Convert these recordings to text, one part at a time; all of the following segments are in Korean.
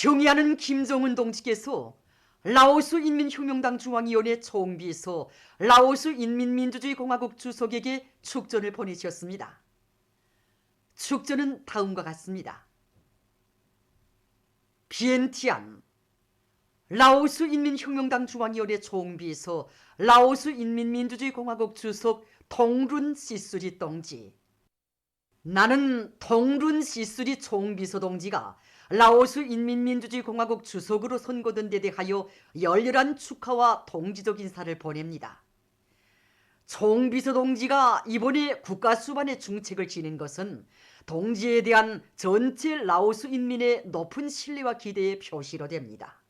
경의하는 김정은 동지께서 라오스 인민혁명당 중앙위원회 총비서 라오스 인민민주주의공화국 주석에게 축전을 보내셨습니다. 축전은 다음과 같습니다. 비엔티안 라오스 인민혁명당 중앙위원회 총비서 라오스 인민민주주의공화국 주석 통룬 시수리 동지. 나는 통룬 시수리 총비서 동지가 라오스 인민민주주의공화국 주석으로 선거된 데 대하여 열렬한 축하와 동지적 인사를 보냅니다. 총비서 동지가 이번에 국가수반의 중책을 지닌 것은 동지에 대한 전체 라오스 인민의 높은 신뢰와 기대의 표시로 됩니다.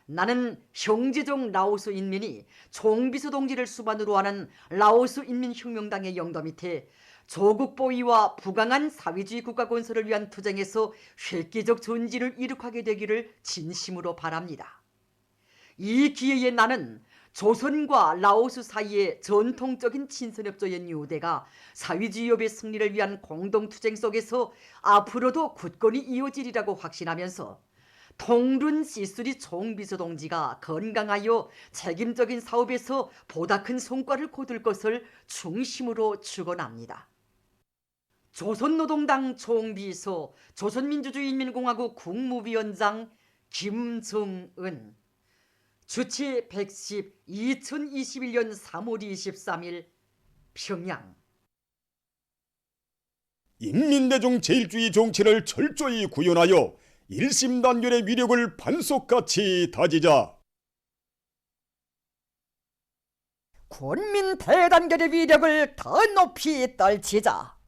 나는 형제적 라오스 인민이 총비서 동지를 수반으로 하는 라오스 인민혁명당의 영도 밑에 조국 보위와 부강한 사회주의 국가 건설을 위한 투쟁에서 획기적 전진을 이룩하게 되기를 진심으로 바랍니다. 이 기회에 나는 조선과 라오스 사이의 전통적인 친선협조의 유대가 사회주의협의 승리를 위한 공동투쟁 속에서 앞으로도 굳건히 이어지리라고 확신하면서 통룬 시수리 총비서 동지가 건강하여 책임적인 사업에서 보다 큰 성과를 거둘 것을 중심으로 축원합니다. 조선노동당 총비서 조선민주주의인민공화국 국무위원장 김정은. 주치 110 2021년 3월 23일 평양. 인민대중 제일주의 정치를 철저히 구현하여 일심단결의 위력을 반석같이 다지자. 군민 대단결의 위력을 더 높이 떨치자.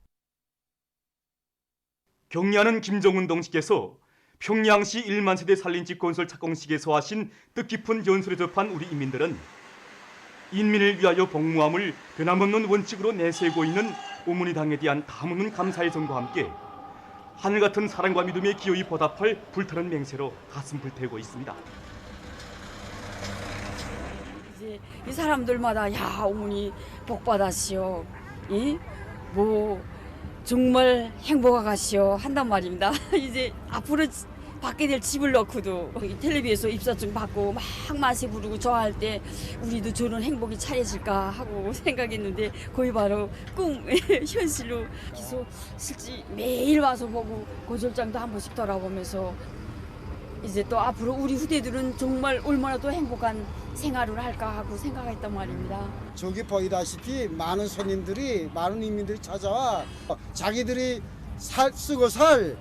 경의하는 김정은 동지께서 평양시 1만 세대 살림집 건설 착공식에서 하신 뜻깊은 연설에 접한 우리 인민들은 인민을 위하여 복무함을 변함없는 원칙으로 내세우고 있는 오문희당에 대한 가무는 감사의 정과 함께 하늘같은 사랑과 믿음에 기어이 보답할 불타는 맹세로 가슴 불태우고 있습니다. 이제 이 사람들마다 야 어머니 복 받았시오. 정말 행복하시오 한단 말입니다. 이제 앞으로 받게 될 집을 놓고도 텔레비에서 입사증 받고 막 만세 부르고 좋아할 때 우리도 저런 행복이 차려질까 하고 생각했는데 거의 바로 꿈 현실로 계속 실제 매일 와서 보고 고절장도 한 번씩 돌아보면서 이제 또 앞으로 우리 후대들은 정말 얼마나 더 행복한 생활을 할까 하고 생각했단 말입니다. 저기 보이다시피 많은 손님들이 많은 인민들이 찾아와 자기들이 쓰고 살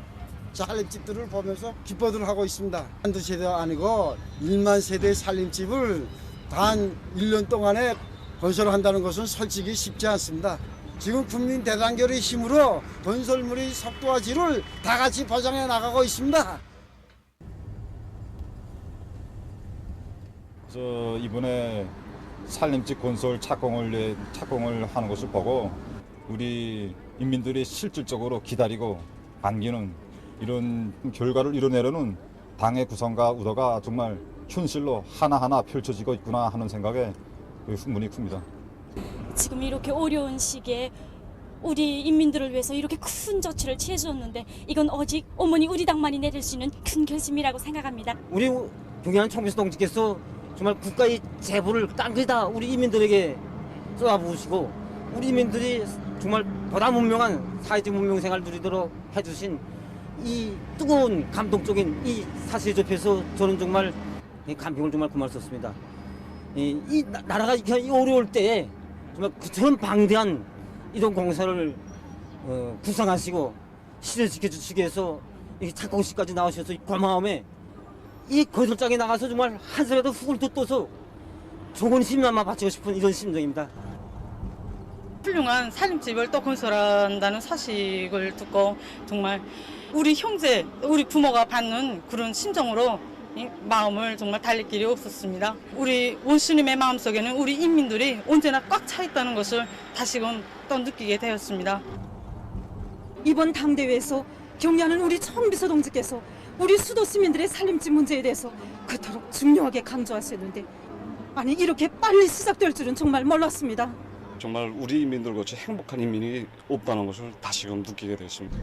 살림집들을 보면서 기뻐들 하고 있습니다. 한두 세대가 아니고 1만 세대의 살림집을 단 1년 동안에 건설한다는 것은 솔직히 쉽지 않습니다. 지금 국민 대단결의 힘으로 건설물의 속도와 질을 다 같이 보장해 나가고 있습니다. 이번에 살림집 건설 착공을 하는 것을 보고 우리 인민들이 실질적으로 기다리고 반기는 이런 결과를 이뤄내려는 당의 구성과 의도가 정말 현실로 하나하나 펼쳐지고 있구나 하는 생각에 흥분이 큽니다. 지금 이렇게 어려운 시기에 우리 인민들을 위해서 이렇게 큰 조치를 취해주었는데 이건 오직 어머니 우리 당만이 내릴 수 있는 큰 결심이라고 생각합니다. 우리 경의하는 총비서 동지께서 정말 국가의 재부를 딴거다 우리 인민들에게 쏟아부으시고 우리 인민들이 정말 보다 문명한 사회적 문명 생활을 누리도록 해주신 이 뜨거운 감동적인 이 사실에 접해서 저는 정말 감동을 정말 금할 수 없습니다. 이 나라가 이 어려울 때에 정말 그처럼 방대한 이동 공사를 구상하시고 실현시켜 주시기 위해서 이 착공식까지 나오셔서 고마움에 이 건설장에 나가서 정말 한 살이라도 훅을 돋떠서 좋은 힘만 바치고 싶은 이런 심정입니다. 훌륭한 살림집을 또 건설한다는 사실을 듣고 정말 우리 형제, 우리 부모가 받는 그런 심정으로 마음을 정말 달랠 길이 없었습니다. 우리 원수님의 마음속에는 우리 인민들이 언제나 꽉 차 있다는 것을 다시금 또 느끼게 되었습니다. 이번 당대회에서 경의하는 우리 총비서 동지께서 우리 수도 시민들의 살림집 문제에 대해서 그토록 중요하게 강조하셨는데 아니 이렇게 빨리 시작될 줄은 정말 몰랐습니다. 정말 우리 인민들같이 행복한 인민이 없다는 것을 다시금 느끼게 됐습니다.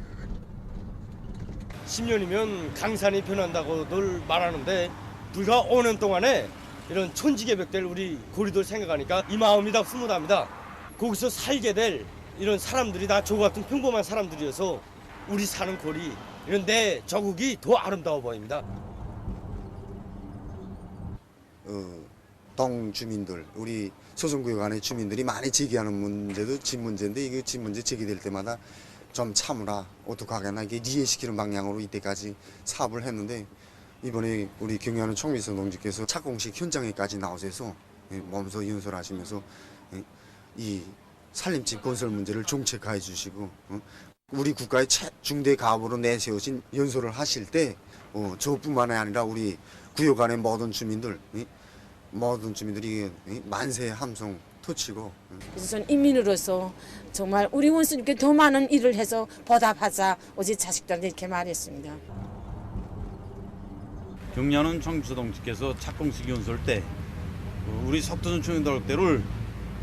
10년이면 강산이 변한다고들 말하는데 불과 5년 동안에 이런 천지개벽될 우리 고리들 생각하니까 이 마음이 다 흐뭇합니다. 거기서 살게 될 이런 사람들이 다 저 같은 평범한 사람들이어서 우리 사는 고리 이런 내 저국이 더 아름다워 보입니다. 동 주민들, 우리 소송구역 안에 주민들이 많이 제기하는 문제도 집 문제인데 이게 집 문제 제기될 때마다 좀 참으라, 어떡하겠나 이게 이해시키는 방향으로 이때까지 사업을 했는데 이번에 우리 경의하는 총비서 동지께서 착공식 현장에까지 나오셔서 몸소 연설하시면서 이 살림집 건설 문제를 정책화해 주시고 우리 국가의 중대 가업으로 내세우신 연설을 하실 때 저뿐만이 아니라 우리 구역 안의 모든 주민들이 만세 함성 터치고. 그래서 전 인민으로서 정말 우리 원수님께 더 많은 일을 해서 보답하자 오직 자식들한테 이렇게 말했습니다. 경리하는 총비서 동지께서 착공식 연설 때 우리 석도전 총영도로대를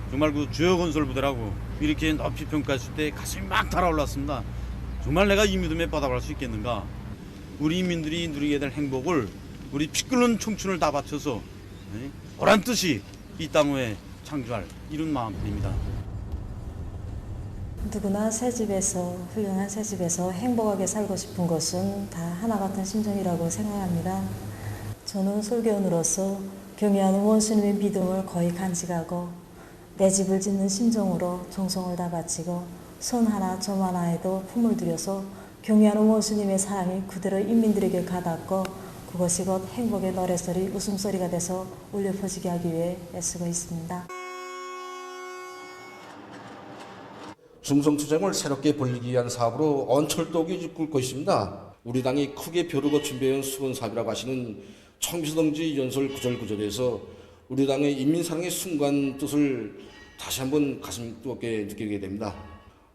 정말 그 주요 건설 부대라고 이렇게 높이 평가했을 때 가슴이 막 달아올랐습니다. 정말 내가 이 믿음에 보답할 수 있겠는가? 우리 인민들이 누리게 될 행복을 우리 피 끓는 청춘을 다 바쳐서 보란 뜻이 이 땅에 창조할 이런 마음입니다. 누구나 새 집에서 훌륭한 새 집에서 행복하게 살고 싶은 것은 다 하나 같은 심정이라고 생각합니다. 저는 설교원으로서 경의하는 원수님의 믿음을 거의 간직하고 내 집을 짓는 심정으로 정성을 다 바치고 손 하나 점 하나에도 품을 들여서 경의하는 원수님의 사랑이 그대로 인민들에게 가닿고 그것이 곧 행복의 노래소리, 웃음소리가 돼서 울려 퍼지게 하기 위해 애쓰고 있습니다. 중성투쟁을 새롭게 벌리기 위한 사업으로 언철도기 이끌 것입니다. 우리 당이 크게 벼르고 준비해온 수건 사업이라고 하시는 총비서 동지 연설 구절구절에서 우리 당의 인민사랑의 순간 뜻을 다시 한번 가슴 뜨겁게 느끼게 됩니다.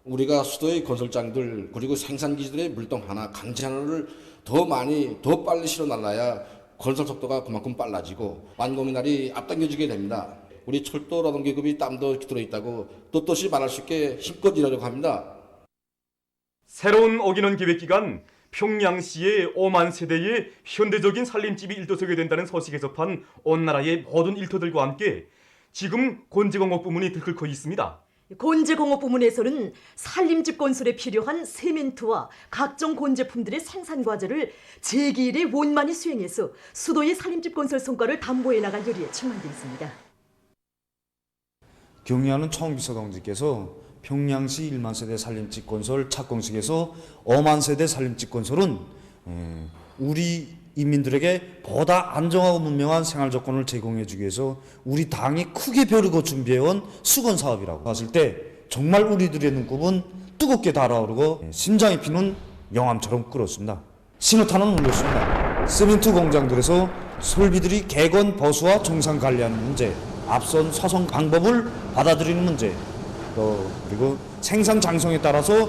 우리가 수도의 건설장들 그리고 생산기지들의 물동 하나, 강제 하나를 더 많이, 더 빨리 실어날라야 건설 속도가 그만큼 빨라지고 완공의 날이 앞당겨지게 됩니다. 우리 철도 노동계급이 땀도 들어있다고 떳떳이 말할 수 있게 힘껏 일하려고 합니다. 새로운 어기는 계획기간 평양시의 5만 세대의 현대적인 살림집이 일도서게 된다는 소식에 접한 온 나라의 모든 일터들과 함께 지금 곤지공업 부문이 들끓고 있습니다. 곤제공업 부문에서는 살림집 건설에 필요한 세멘트와 각종 곤제품들의 생산 과제를 제2일에 원만히 수행해서 수도의 살림집 건설 성과를 담보해 나갈 열의에 충만되어 있습니다. 경의하는 총비서 동지께서 평양시 1만 세대 살림집 건설 착공식에서 5만 세대 살림집 건설은 우리 인민들에게 보다 안정하고 문명한 생활 조건을 제공해 주기 위해서 우리 당이 크게 벼르고 준비해온 수건 사업이라고 봤을 때 정말 우리들의 눈곱은 뜨겁게 달아오르고 심장이 피는 용암처럼 끓었습니다. 신호탄은 울렸습니다. 시멘트 공장들에서 설비들이 개건 보수와 정상 관리하는 문제, 앞선 소송 방법을 받아들이는 문제, 그리고 생산 장성에 따라서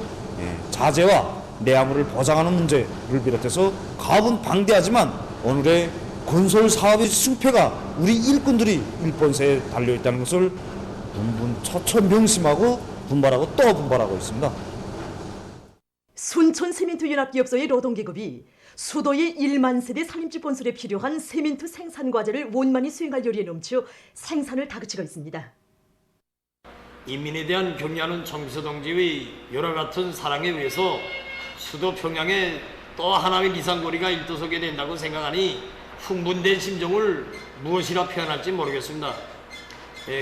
자재와 내화물을 보장하는 문제를 비롯해서 가업은 방대하지만 오늘의 건설 사업의 승패가 우리 일꾼들이 일본세에 달려있다는 것을 천명심하고 분발하고 또 분발하고 있습니다. 순천 세멘트 연합기업소의 노동계급이 수도의 1만 세대 살림집 건설에 필요한 세멘트 생산 과제를 원만히 수행할 열의에 넘쳐 생산을 다그치고 있습니다. 인민에 대한 경의하는 총비서 동지의 여러 같은 사랑에 의해서 수도 평양에 또 하나의 리상고리가 일도서게 된다고 생각하니 흥분된 심정을 무엇이라 표현할지 모르겠습니다.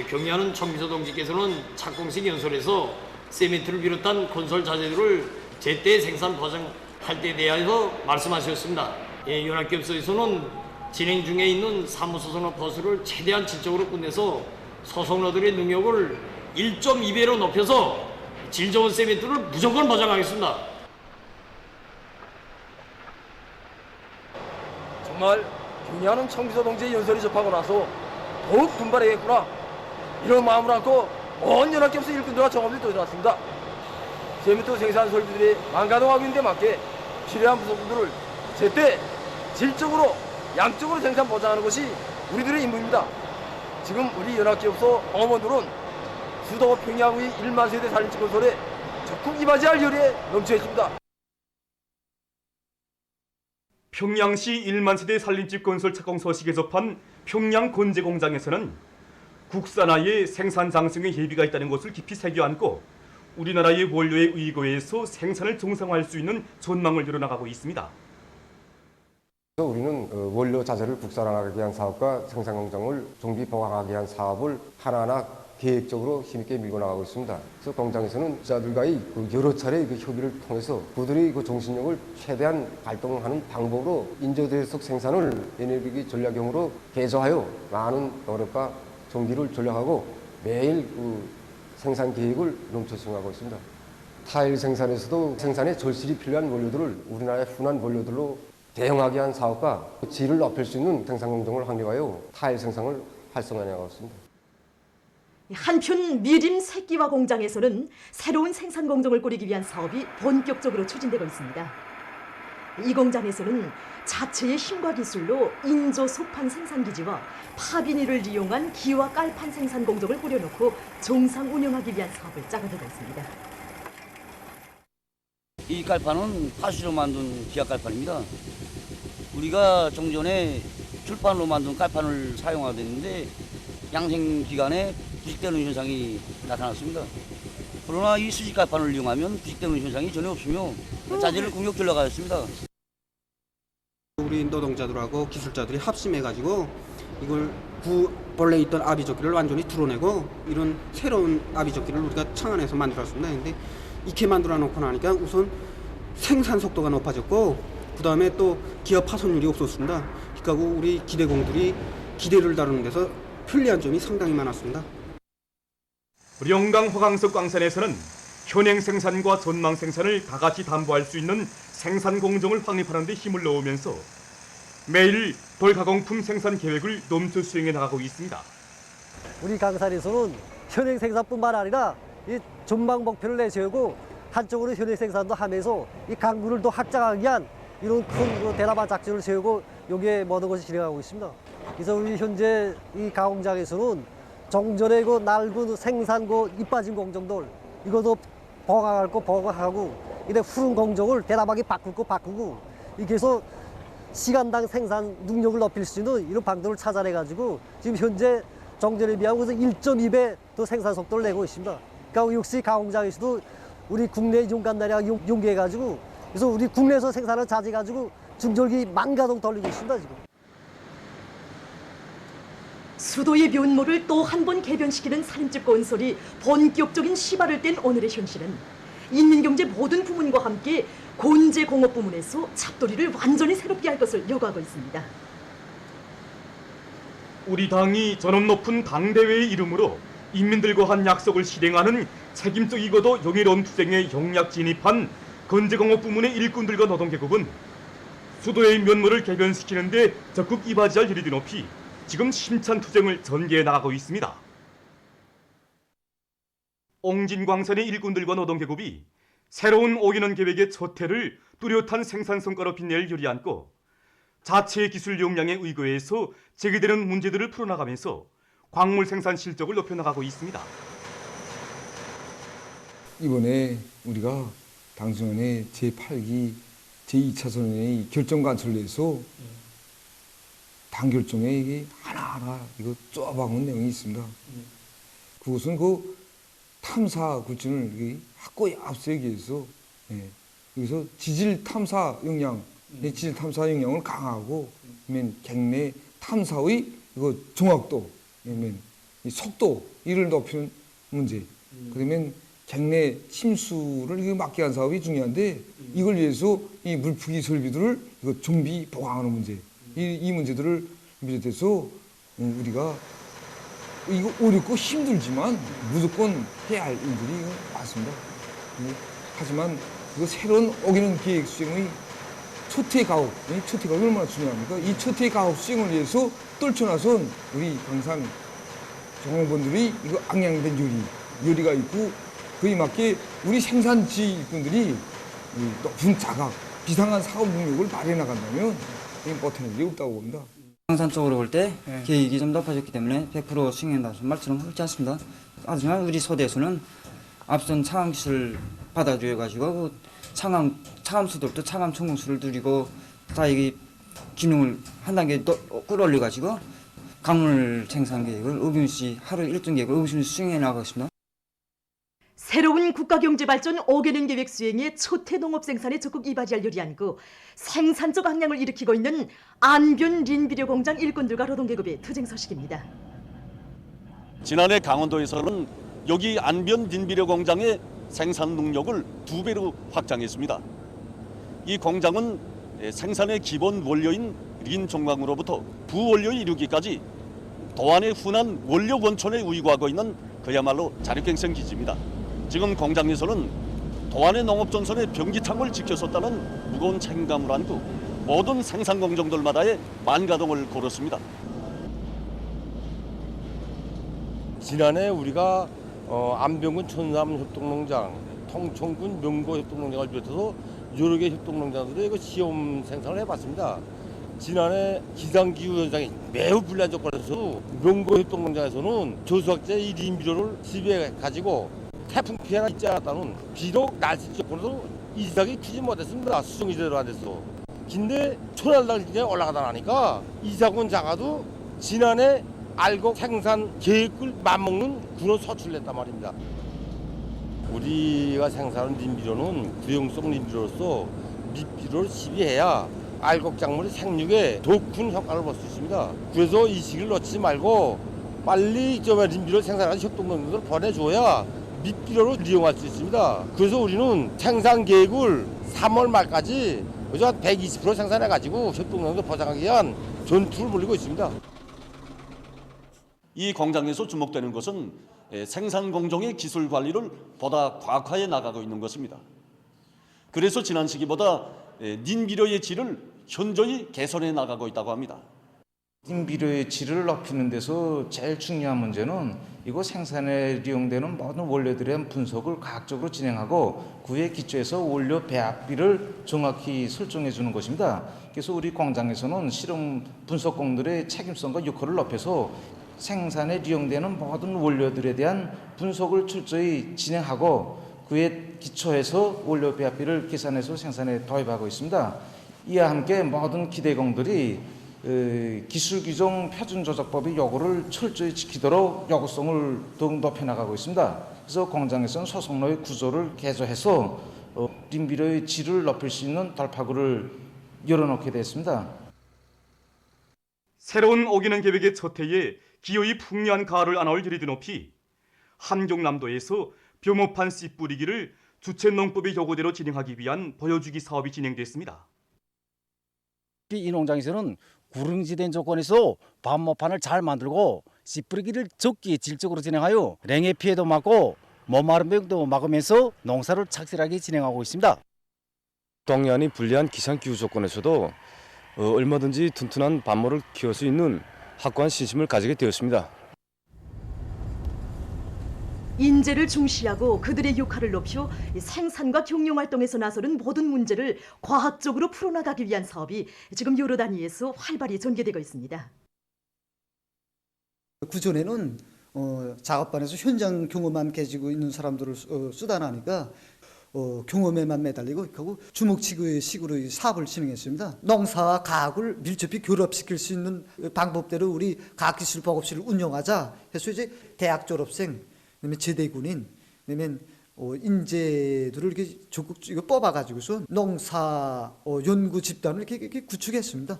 경의하는 총비서 동지께서는 착공식 연설에서 세멘트를 비롯한 건설 자재들을 제때 생산 보장할 때 대하여서 말씀하셨습니다. 연합기업소에서는 진행 중에 있는 사무소송로 보수를 최대한 질적으로 끝내서 소송로들의 능력을 1.2배로 높여서 질 좋은 세멘트를 무조건 보장하겠습니다. 정말 경의하는 총비서 동지의 연설이 접하고 나서 더욱 분발해야겠구나 이런 마음을 안고 온 연합기업소 일꾼들과 종업들이 또 일어났습니다. 세멘트 생산 설비들이 망가동하고 있는 데 맞게 필요한 부속품들을 제때 질적으로 양적으로 생산 보장하는 것이 우리들의 임무입니다. 지금 우리 연합기업소 어머들은 수도 평양의 1만 세대 살림집 건설에 적극 임하지 할 열의에 넘쳐 있습니다. 평양시 1만 세대 살림집 건설 착공 소식에 접한 평양 곤제 공장에서는 국산화의 생산 장성에 예비가 있다는 것을 깊이 새겨 안고 우리나라의 원료에 의거해서 생산을 정상화할 수 있는 전망을 열어나가고 있습니다. 우리는 원료 자재를 국산화하기 위한 사업과 생산 공장을 정비 보강하기 위한 사업을 하나하나 계획적으로 힘있게 밀고 나가고 있습니다. 그래서 공장에서는 자들과의 여러 차례 협의를 통해서 그들의 정신력을 최대한 발동하는 방법으로 인조대석 생산을 에너지 전략형으로 개조하여 많은 노력과 정비를 전략하고 매일 생산 계획을 nom초승하고 있습니다. 타일 생산에서도 생산에 절실히 필요한 원료들을 우리나라의 흔한 원료들로 대응하기 위한 사업과 질을 높일 수 있는 생산 공정을 확립하여 타일 생산을 활성화해 나가고 있습니다. 한편 미림 새끼화 공장에서는 새로운 생산 공정을 꾸리기 위한 사업이 본격적으로 추진되고 있습니다. 이 공장에서는 자체의 힘과 기술로 인조 소판 생산 기지와 파비니를 이용한 기와 깔판 생산 공정을 꾸려놓고 정상 운영하기 위한 사업을 짜가되고 있습니다. 이 깔판은 파수로 만든 기아 깔판입니다. 우리가 정전에 출판으로 만든 깔판을 사용하는데 양생 기간에 부식되는 현상이 나타났습니다. 그러나 이 수직 깔판을 이용하면 부식되는 현상이 전혀 없으며 자재를 공격 전략하였습니다. 우리 노동자들하고 기술자들이 합심해가지고 이걸 본래 있던 아비조끼를 완전히 드러내고 이런 새로운 아비조끼를 우리가 창안에서 만들었습니다. 근데 이렇게 만들어 놓고 나니까 우선 생산 속도가 높아졌고 그 다음에 또 기업 파손율이 없었습니다. 그러니까 우리 기대공들이 기대를 다루는 데서 편리한 점이 상당히 많았습니다. 영강 화강석 광산에서는 현행 생산과 전망 생산을 다 같이 담보할 수 있는 생산 공정을 확립하는 데 힘을 넣으면서 매일 돌가공품 생산 계획을 nom초 수행해 나가고 있습니다. 우리 강산에서는 현행 생산뿐만 아니라 이 전망 목표를 내세우고 한쪽으로 현행 생산도 하면서 이 강구를 더 확장하기 위한 이런 큰 대담한 작전을 세우고 여기에 모든 것을 진행하고 있습니다. 그래서 우리 현재 이 가공장에서는 정전의 그 낡은 생산고 이빠진 공정들 이것도 보강할 거 보강하고 이래 푸른 공정을 대담하게 바꾸고 이렇게 해서 시간당 생산 능력을 높일 수 있는 이런 방법을 찾아내가지고 지금 현재 정전에 비하면 1.2배 더 생산 속도를 내고 있습니다. 그러니까 역시 가공장에서도 우리 국내 용간단이랑 연계해가지고 그래서 우리 국내에서 생산을 자제가지고 중절기 10,000가동 돌리고 있습니다 지금. 수도의 면모를 또 한 번 개변시키는 살림집 건설이 본격적인 시발을 뗀 오늘의 현실은 인민경제 모든 부문과 함께 곤제공업 부문에서 잡돌이를 완전히 새롭게 할 것을 요구하고 있습니다. 우리 당이 전업 높은 당대회의 이름으로 인민들과 한 약속을 실행하는 책임적이고도 영예로운 투쟁에 영약 진입한 건제공업 부문의 일꾼들과 노동계급은 수도의 면모를 개변시키는 데 적극 이바지할 열의를 높이 지금 힘찬 투쟁을 전개해 나가고 있습니다. 옹진광산의 일꾼들과 노동계급이 새로운 5개년 계획의 첫 해를 뚜렷한 생산 성과로 빛낼 열의 안고 자체의 기술 역량에 의거해서 제기되는 문제들을 풀어나가면서 광물 생산 실적을 높여나가고 있습니다. 이번에 우리가 당선의 제8기 제2차선의 결정 관철을 해서 당 결정에 이게 하나하나 이거 쪼아박은 내용이 있습니다. 그것은 그 탐사 굴진을 확고히 앞세우기 위해서 여기서 지질 탐사 역량, 지질 탐사 역량을 강화하고 객내 탐사의 이거 정확도, 이 속도 이를 높이는 문제. 그러면 객내 침수를 이거 막기 위한 사업이 중요한데 이걸 위해서 이 물푸기 설비들을 이거 정비 보강하는 문제. 이 문제들을 비롯해서 우리가 이거 어렵고 힘들지만 무조건 해야 할 일들이 많습니다. 하지만 이거 새로운 5개년 계획 수행의 첫해 가옥, 이 첫해 가옥이 얼마나 중요합니까? 이 첫해 가옥 수행을 위해서 떨쳐나선 우리 강산 종업원들이 이거 앙양된 열의가 있고 그에 맞게 우리 생산지 일꾼들이 높은 자각, 비상한 사업 능력을 발휘해 나간다면 버티는 일이 없다고 봅니다. 강산 쪽으로 볼 때 계획이 좀 높아졌기 때문에 100% 수행한다는 말처럼 옳지 않습니다. 하지만 우리 소대에서는 앞선 차감 기술 받아들여가지고 차감 수도부터 차감 총공수를 누리고 다 이게 기능을 한 단계 더 끌어올려 가지고 강물 생산 계획을 어김없이 하루 일정 계획을 어김없이 수행해 나가겠습니다. 새로운 국가경제발전 5개년 계획 수행에 초태 농업 생산에 적극 이바지할 요리안고 생산적 항량을 일으키고 있는 안변 린비료 공장 일꾼들과 노동계급의 투쟁 소식입니다. 지난해 강원도에서는 여기 안변 린비료 공장의 생산 능력을 2배로 확장했습니다. 이 공장은 생산의 기본 원료인 린 종광으로부터 부원료 이루기까지 도안의 흔한 원료 원천에 우위구하고 있는 그야말로 자력갱생 기지입니다. 지금 공장에서는 도안의 농업전선의 변기창을 지켜섰다는 무거운 책임감을 안고 모든 생산 공정들마다의 만가동을 걸었습니다. 지난해 우리가 안병군 촌삼협동농장, 통청군 명고협동농장을 비롯해서 여러 개 협동농장들의 시험 생산을 해봤습니다. 지난해 기상기후 현상이 매우 불리한 조건에서 명고협동농장에서는 저수학제 이 린비료를 지배해 가지고 태풍 피해가 있지 않았다는 비록 날씨 조건으로 이삭이 크지 못했습니다. 수정이 제대로 안 됐어. 근데 초날달 기간에 올라가다 나니까 이삭은 작아도 지난해 알곡 생산 계획을 맞먹는 그런 소출을 냈단 말입니다. 우리가 생산하는 린비료는 구형성 린비료로서 밑비료를 시비해야 알곡 작물의 생육에 더 큰 효과를 볼 수 있습니다. 그래서 이 시기를 놓치지 말고 빨리 린비료 생산하는 협동농장들을 보내줘야 밑비료로 이용할 수 있습니다. 그래서 우리는 생산 계획을 3월 말까지 120% 생산해가지고 협동농장을 보장하기 위한 전투를 벌이고 있습니다. 이 공장에서 주목되는 것은 생산 공정의 기술 관리를 보다 과학화해 나가고 있는 것입니다. 그래서 지난 시기보다 린비료의 질을 현저히 개선해 나가고 있다고 합니다. 린비료의 질을 높이는 데서 제일 중요한 문제는 이거 생산에 이용되는 모든 원료들에 대한 분석을 과학적으로 진행하고 그에 기초해서 원료 배합비를 정확히 설정해 주는 것입니다. 그래서 우리 공장에서는 실험 분석공들의 책임성과 역할을 높여서 생산에 이용되는 모든 원료들에 대한 분석을 철저히 진행하고 그에 기초해서 원료 배합비를 계산해서 생산에 도입하고 있습니다. 이와 함께 모든 기대공들이 기술 규정 표준 조작법의 요구를 철저히 지키도록 요구성을 더욱 높여나가고 있습니다. 그래서 공장에서는 소속노의 구조를 개조해서 린비료의 질을 높일 수 있는 돌파구를 열어놓게 됐습니다. 새로운 5개년 계획의 첫 해에 기어이 풍요한 가을을 안아올 일이 드높이 한경남도에서 벼모판 씨 뿌리기를 주체농법의 요구대로 진행하기 위한 보여주기 사업이 진행됐습니다. 이 농장에서는 구릉지된 조건에서 밭모판을 잘 만들고 씨 뿌리기를 적게 질적으로 진행하여 랭의 피해도 막고 몸마른 병도 막으면서 농사를 착실하게 진행하고 있습니다. 동해안이 불리한 기상기후 조건에서도 얼마든지 튼튼한 밭모를 키울 수 있는 확고한 신심을 가지게 되었습니다. 인재를 중시하고 그들의 역할을 높여 생산과 경영활동에서 나서는 모든 문제를 과학적으로 풀어나가기 위한 사업이 지금 여러 단위에서 활발히 전개되고 있습니다. 그전에는 작업반에서 현장 경험만 가지고 있는 사람들을 수단하니까 경험에만 매달리고 하고 주먹치기식으로 사업을 진행했습니다. 농사와 과학을 밀접히 결합시킬 수 있는 방법대로 우리 과학기술보급실을 운영하자 해서 이제 대학 졸업생, 그다음에 제대군인, 그다음에 인재들을 이렇게 적극적으로 뽑아가지고서 농사 연구 집단을 이렇게 구축했습니다.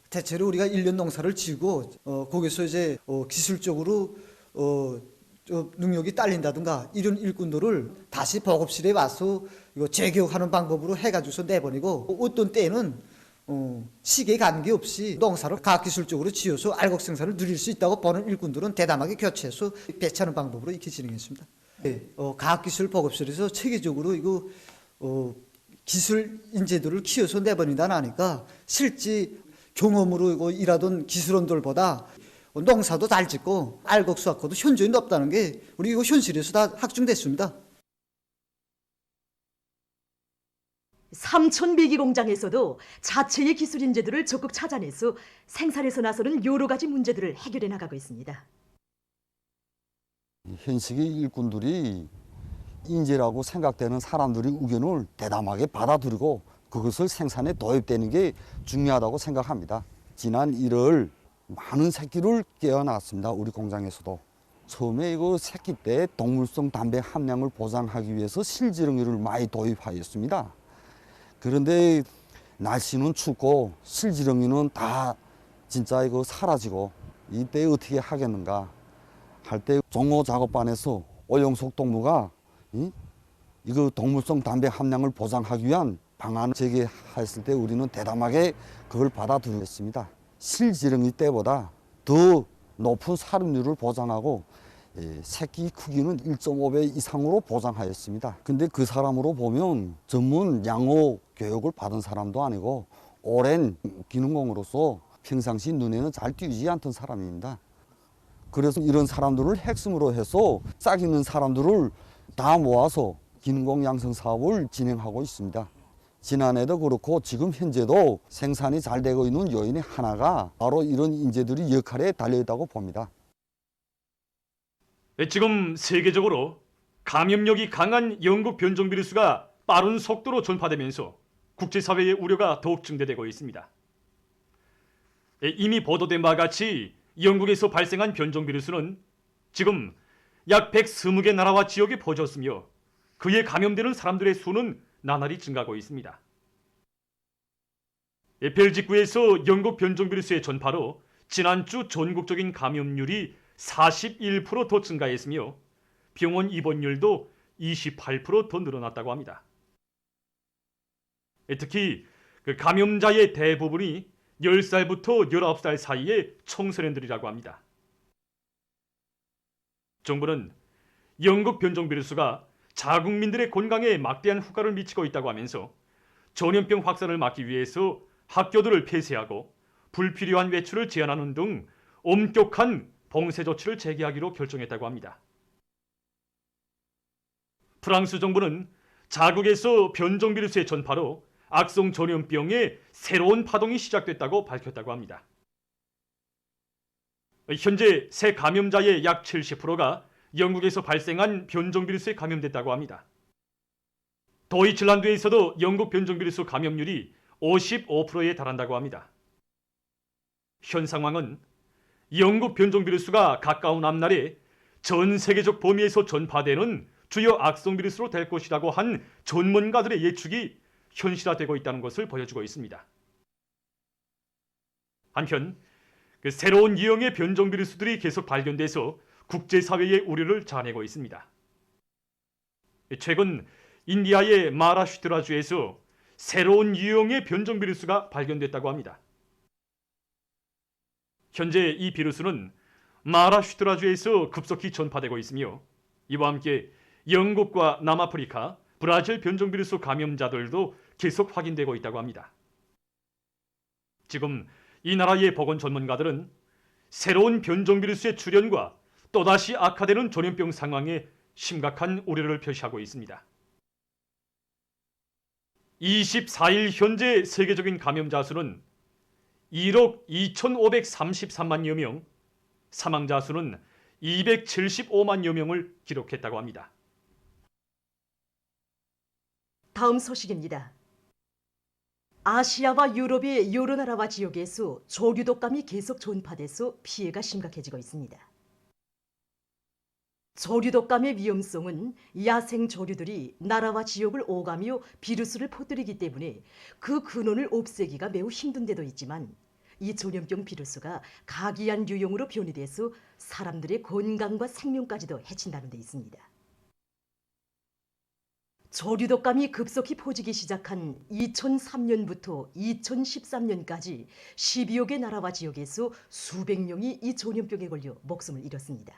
대체로 우리가 1년 농사를 지고 거기서 이제 기술적으로 능력이 딸린다든가 이런 일꾼들을 다시 보급실에 와서 이거 재교육하는 방법으로 해가지고서 내보내고 어떤 때는 시기에 관계없이 농사를 과학기술적으로 지어서 알곡 생산을 누릴 수 있다고 보는 일꾼들은 대담하게 교체해서 배치하는 방법으로 이렇게 진행했습니다. 과학기술 보급실에서 체계적으로 이거 기술 인재들을 키워서 내보낸다 하니까 실제 경험으로 이거 일하던 기술원들보다 농사도 잘 짓고 알곡 수확고도 현저히 높다는 게 우리 이거 현실에서 다 확증됐습니다. 삼촌 밀기 공장에서도 자체의 기술 인재들을 적극 찾아내서 생산에서 나서는 여러 가지 문제들을 해결해 나가고 있습니다. 현직의 일꾼들이 인재라고 생각되는 사람들의 의견을 대담하게 받아들이고 그것을 생산에 도입되는 게 중요하다고 생각합니다. 지난 1월 많은 새끼를 깨어났습니다. 우리 공장에서도. 처음에 이거 새끼 때 동물성 담배 함량을 보장하기 위해서 실지렁이를 많이 도입하였습니다. 그런데 날씨는 춥고 실지렁이는 다 진짜 이거 사라지고 이때 어떻게 하겠는가 할 때 종호 작업반에서 오영석 동무가 이거 동물성 담배 함량을 보장하기 위한 방안을 제기했을 때 우리는 대담하게 그걸 받아들였습니다. 실지렁이 때보다 더 높은 사료율을 보장하고 새끼 크기는 1.5배 이상으로 보장하였습니다. 근데 그 사람으로 보면 전문 양호 교육을 받은 사람도 아니고 오랜 기능공으로서 평상시 눈에는 잘 띄지 않던 사람입니다. 그래서 이런 사람들을 핵심으로 해서 싹 있는 사람들을 다 모아서 기능공 양성 사업을 진행하고 있습니다. 지난해도 그렇고 지금 현재도 생산이 잘 되고 있는 요인의 하나가 바로 이런 인재들이 역할에 달려있다고 봅니다. 지금 세계적으로 감염력이 강한 영국 변종 비루스가 빠른 속도로 전파되면서 국제사회의 우려가 더욱 증대되고 있습니다. 이미 보도된 바와 같이 영국에서 발생한 변종 비루스는 지금 약 120개 나라와 지역에 퍼졌으며 그에 감염되는 사람들의 수는 나날이 증가하고 있습니다. 벨직구에서 영국 변종 비루스의 전파로 지난주 전국적인 감염률이 41% 더 증가했으며 병원 입원율도 28% 더 늘어났다고 합니다. 특히 그 감염자의 대부분이 10살부터 19살 사이의 청소년들이라고 합니다. 정부는 영국 변종 비루스가 자국민들의 건강에 막대한 후과를 미치고 있다고 하면서 전염병 확산을 막기 위해서 학교들을 폐쇄하고 불필요한 외출을 제한하는 등 엄격한 봉쇄 조치를 재개하기로 결정했다고 합니다. 프랑스 정부는 자국에서 변종 비루스의 전파로 악성 전염병의 새로운 파동이 시작됐다고 밝혔다고 합니다. 현재 새 감염자의 약 70%가 영국에서 발생한 변종 비루스에 감염됐다고 합니다. 도이칠란드에서도 영국 변종 비루스 감염률이 55%에 달한다고 합니다. 현 상황은 영국 변종 비루스가 가까운 앞날에 전 세계적 범위에서 전파되는 주요 악성 비루스로 될 것이라고 한 전문가들의 예측이 현실화되고 있다는 것을 보여주고 있습니다. 한편 그 새로운 유형의 변종 비루스들이 계속 발견돼서 국제사회의 우려를 자아내고 있습니다. 최근 인디아의 마하라슈트라주에서 새로운 유형의 변종 비루스가 발견됐다고 합니다. 현재 이 비루스는 마하라슈트라주에서 급속히 전파되고 있으며 이와 함께 영국과 남아프리카, 브라질 변종 비루스 감염자들도 계속 확인되고 있다고 합니다. 지금 이 나라의 보건 전문가들은 새로운 변종 비루스의 출현과 또다시 악화되는 전염병 상황에 심각한 우려를 표시하고 있습니다. 24일 현재 세계적인 감염자 수는 1억 2,533만여 명, 사망자 수는 275만여 명을 기록했다고 합니다. 다음 소식입니다. 아시아와 유럽의 여러 나라와 지역에서 조류 독감이 계속 전파돼서 피해가 심각해지고 있습니다. 조류 독감의 위험성은 야생 조류들이 나라와 지역을 오가며 비루스를 퍼뜨리기 때문에 그 근원을 없애기가 매우 힘든 데도 있지만 이 전염병 비루스가 가기한 유형으로 변이돼서 사람들의 건강과 생명까지도 해친다는 데 있습니다. 조류 독감이 급속히 퍼지기 시작한 2003년부터 2013년까지 12여 개 나라와 지역에서 수백 명이 이 전염병에 걸려 목숨을 잃었습니다.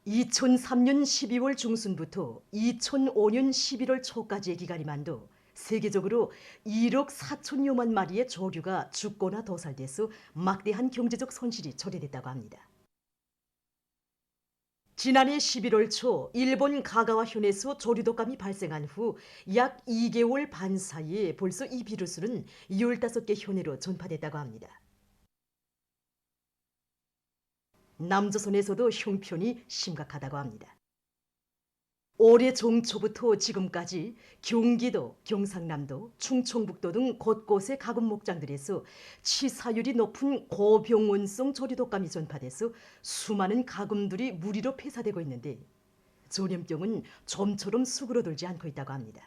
2003년 12월 중순부터 2005년 11월 초까지의 기간이만도 세계적으로 1억 4천여만 마리의 조류가 죽거나 도살돼서 막대한 경제적 손실이 초래됐다고 합니다. 지난해 11월 초 일본 가가와 현에서 조류 독감이 발생한 후 약 2개월 반 사이에 벌써 이 비루스는 15개 현으로 전파됐다고 합니다. 남조선에서도 형편이 심각하다고 합니다. 올해 종초부터 지금까지 경기도, 경상남도, 충청북도 등 곳곳의 가금 목장들에서 치사율이 높은 고병원성 조류독감이 전파돼서 수많은 가금들이 무리로 폐사되고 있는데 전염병은 좀처럼 수그러들지 않고 있다고 합니다.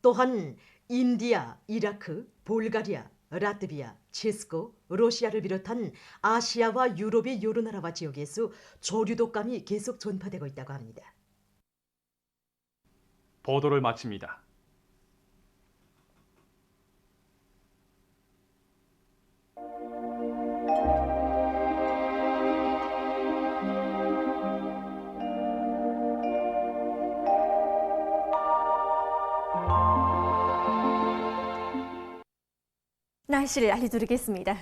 또한 인디아, 이라크, 불가리아, 라트비아, 체스코, 러시아를 비롯한 아시아와 유럽의 여러 나라와 지역에서 조류독감이 계속 전파되고 있다고 합니다. 보도를 마칩니다. 날씨를 알려드리겠습니다.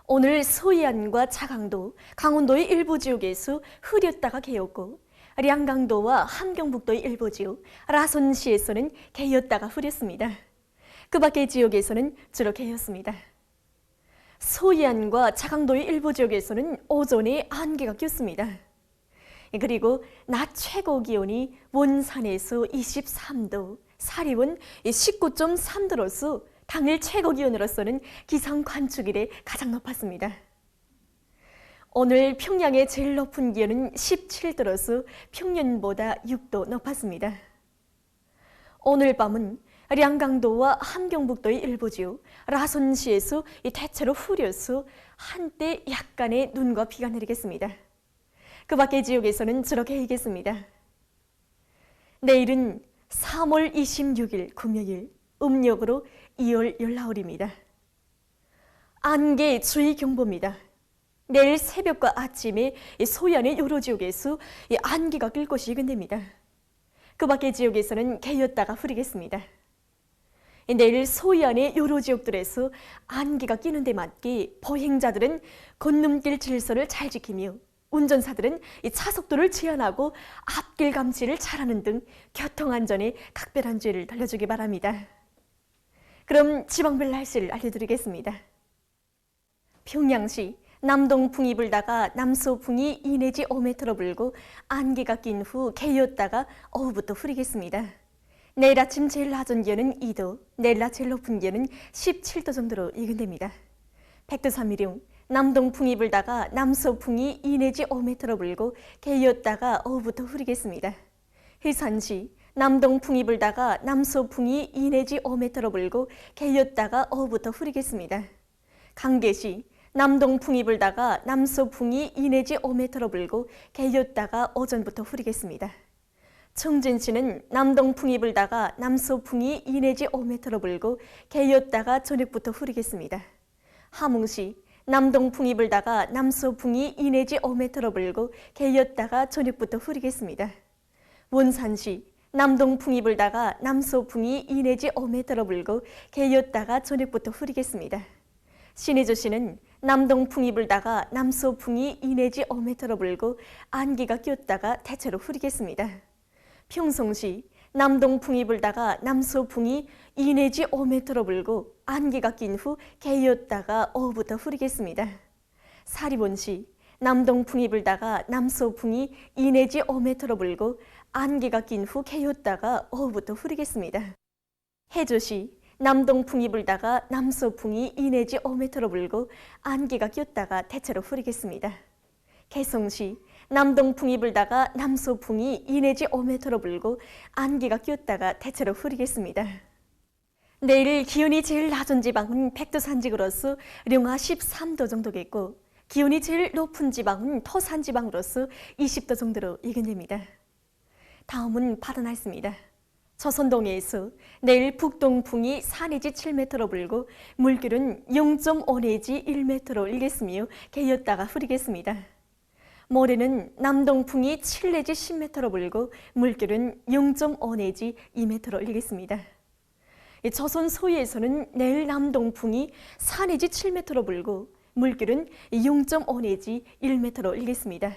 오늘 소이안과 차강도, 강원도의 일부 지역에서 흐렸다가 개었고 량강도와 함경북도의 일부 지역, 라선시에서는 개였다가 흐렸습니다. 그 밖의 지역에서는 주로 개였습니다. 소이안과 차강도의 일부 지역에서는 오전에 안개가 꼈습니다. 그리고 낮 최고 기온이 원산에서 23도, 사리원 19.3도로서 당일 최고 기온으로서는 기상 관측 이래 가장 높았습니다. 오늘 평양의 제일 높은 기온은 17도로서 평년보다 6도 높았습니다. 오늘 밤은 량강도와 함경북도의 일부 지역, 라선시에서 대체로 흐려서 한때 약간의 눈과 비가 내리겠습니다. 그 밖의 지역에서는 주로 개이겠습니다. 내일은 3월 26일 금요일, 음력으로 2월 열나흘입니다. 안개 주의 경보입니다. 내일 새벽과 아침에 소이안의 여러 지역에서 안개가 낄 것이 예견됩니다. 그 밖의 지역에서는 개였다가 흐리겠습니다. 내일 소이안의 여러 지역들에서 안개가 끼는 데 맞게 보행자들은 건너길 질서를 잘 지키며 운전사들은 차속도를 제한하고 앞길 감지를 잘하는 등 교통안전에 각별한 주의를 달려주기 바랍니다. 그럼 지방별 날씨를 알려드리겠습니다. 평양시 남동풍이 불다가 남서풍이 2 내지 5m로 불고 안개가 낀 후 개였다가 오후부터 흐리겠습니다. 내일 아침 제일 낮은 기온은 2도, 내일 낮 제일 높은 기온은 17도 정도로 예견됩니다. 백두산미령 남동풍이 불다가 남서풍이 2 내지 5m로 불고 개였다가 오후부터 흐리겠습니다. 해산시 남동풍이 불다가 남서풍이 2 내지 5m로 불고 개였다가 오후부터 흐리겠습니다. 강계시 남동풍이 불다가 남서풍이 2 내지 5m로 불고 개였다가 오전부터 흐리겠습니다. 청진시는 남동풍이 불다가 남서풍이 2 내지 5m로 불고 개였다가 저녁부터 흐리겠습니다. 함흥시 남동풍이 불다가 남서풍이 2 내지 5m로 불고 개였다가 저녁부터 흐리겠습니다. 원산시 남동풍이 불다가 남서풍이 2 내지 5m로 불고 개였다가 저녁부터 흐리겠습니다. 신의주시는 남동풍이 불다가 남서풍이 2 내지 5m로 불고 안개가 꼈다가 대체로 흐리겠습니다. 평성시 남동풍이 불다가 남서풍이 2 내지 5m로 불고 안개가 낀 후 개였다가 오후부터 흐리겠습니다. 사리본시 남동풍이 불다가 남서풍이 2 내지 5m로 불고 안개가 낀 후 개였다가 오후부터 흐리겠습니다. 해주시 남동풍이 불다가 남서풍이 2 내지 5m로 불고 안개가 꼈다가 대체로 흐리겠습니다. 개성시 남동풍이 불다가 남서풍이 2 내지 5m로 불고 안개가 꼈다가 대체로 흐리겠습니다. 내일 기온이 제일 낮은 지방은 백두산지구로서 령화 13도 정도겠고 기온이 제일 높은 지방은 토산지방으로서 20도 정도로 예견됩니다. 다음은 바다 날씨입니다. 조선동해에서 내일 북동풍이 4 내지 7m로 불고 물결은 0.5 내지 1m로 일겠으며 개였다가 흐리겠습니다. 모레는 남동풍이 7 내지 10m로 불고 물결은 0.5 내지 2m로 일겠습니다. 조선 소위에서는 내일 남동풍이 4 내지 7m로 불고 물결은 0.5 내지 1m로 일겠습니다.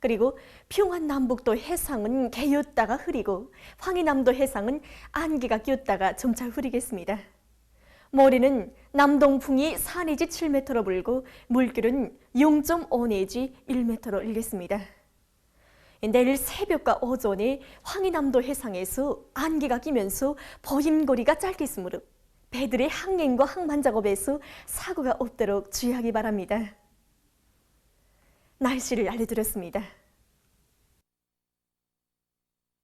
그리고 평안남북도 해상은 개였다가 흐리고 황해남도 해상은 안개가 꼈다가 점차 흐리겠습니다. 모레는 남동풍이 4 내지 7m로 불고 물결은 0.5 내지 1m로 일겠습니다. 내일 새벽과 오전에 황해남도 해상에서 안개가 끼면서 버힘거리가 짧겠으므로 배들의 항행과 항만 작업에서 사고가 없도록 주의하기 바랍니다. 날씨를 알려드렸습니다.